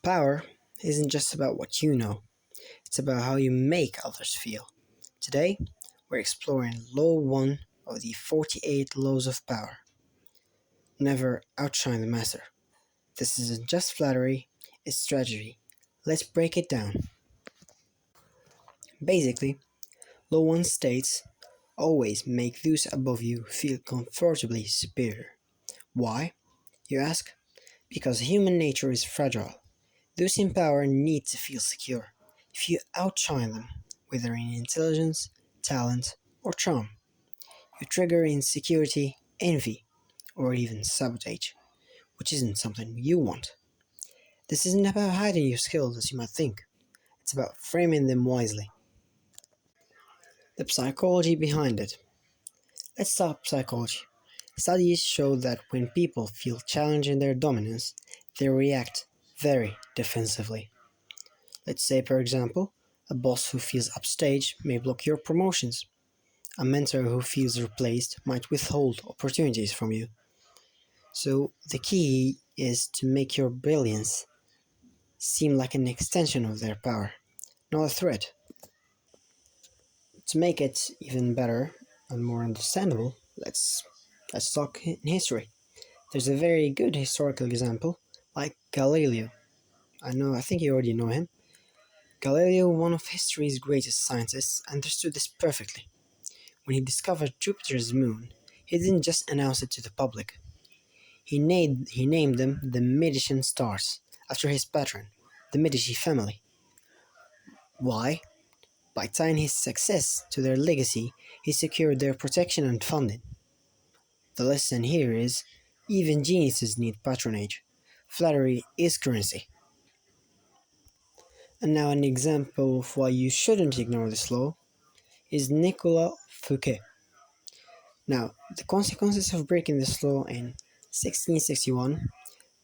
Power isn't just about what you know, it's about how you make others feel. Today, we're exploring Law 1 of the 48 Laws of Power. Never outshine the master. This isn't just flattery, it's strategy. Let's break it down. Basically, Law 1 states always make those above you feel comfortably superior. Why, you ask? Because human nature is fragile. Those in power need to feel secure. If you outshine them, whether in intelligence, talent, or charm, you trigger insecurity, envy, or even sabotage, which isn't something you want. This isn't about hiding your skills as you might think, it's about framing them wisely. The psychology behind it. Let's talk psychology. Studies show that when people feel challenged in their dominance, they react very defensively. Let's say, for example, a boss who feels upstaged may block your promotions. A mentor who feels replaced might withhold opportunities from you. So, the key is to make your brilliance seem like an extension of their power, not a threat. To make it even better and more understandable, let's talk in history. There's a very good historical example, like Galileo. I think you already know him. Galileo, one of history's greatest scientists, understood this perfectly. When he discovered Jupiter's moon, he didn't just announce it to the public. He named them the Medici stars, after his patron, the Medici family. Why? By tying his success to their legacy, he secured their protection and funding. The lesson here is, even geniuses need patronage. Flattery is currency. And now an example of why you shouldn't ignore this law is Nicolas Fouquet. Now, the consequences of breaking this law in 1661,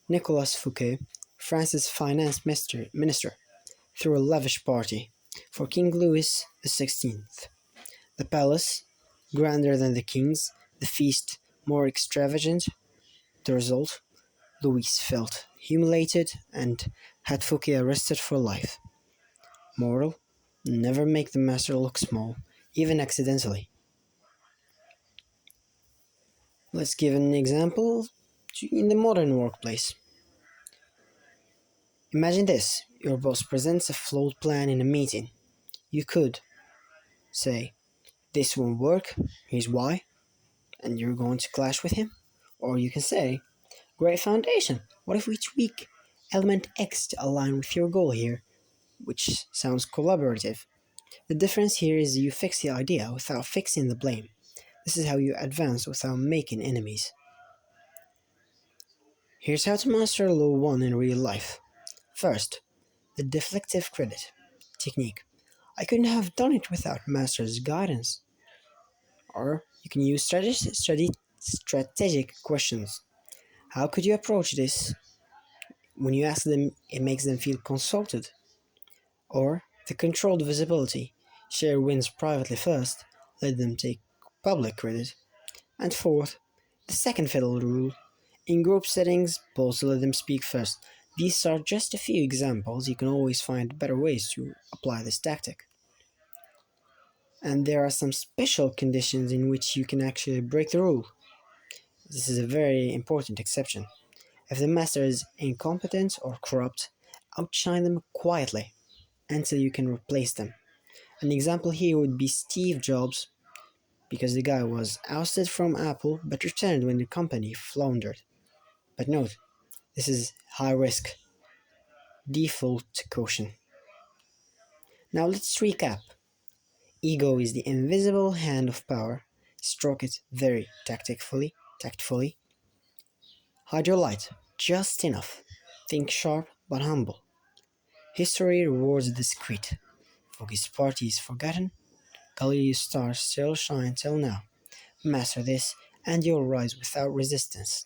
Nicolas Fouquet, France's minister, threw a lavish party for King Louis XVI. The palace, grander than the king's, the feast more extravagant. The result, Louis felt humiliated and had Fouquet arrested for life. Moral, never make the master look small, even accidentally. Let's give an example in the modern workplace. Imagine this, your boss presents a flawed plan in a meeting. You could say, "This won't work, here's why," and you're going to clash with him. Or you can say, "Great foundation, what if we tweak element X to align with your goal here?" Which sounds collaborative. The difference here is you fix the idea without fixing the blame. This is how you advance without making enemies. Here's how to master Law 1 in real life. First, the deflective credit technique. I couldn't have done it without Master's guidance. Or you can use strategic questions. How could you approach this? When you ask them, it makes them feel consulted. Or the controlled visibility. Share wins privately first, let them take public credit. And fourth, the second fiddle rule. In group settings, both let them speak first. These are just a few examples. You can always find better ways to apply this tactic. And there are some special conditions in which you can actually break the rule. This is a very important exception. If the master is incompetent or corrupt, outshine them quietly until you can replace them. An example here would be Steve Jobs, because the guy was ousted from Apple but returned when the company floundered. But note, this is high risk. Default caution. Now let's recap. Ego is the invisible hand of power. Stroke it very tactfully. Hide your light, just enough. Think sharp but humble. History rewards the discreet. Focus party is forgotten. Galileo's stars still shine till now. Master this, and you'll rise without resistance.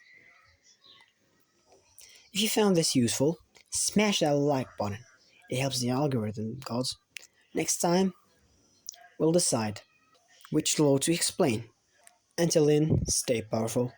If you found this useful, smash that like button. It helps the algorithm, gods. Next time, we'll decide which law to explain. Until then, stay powerful.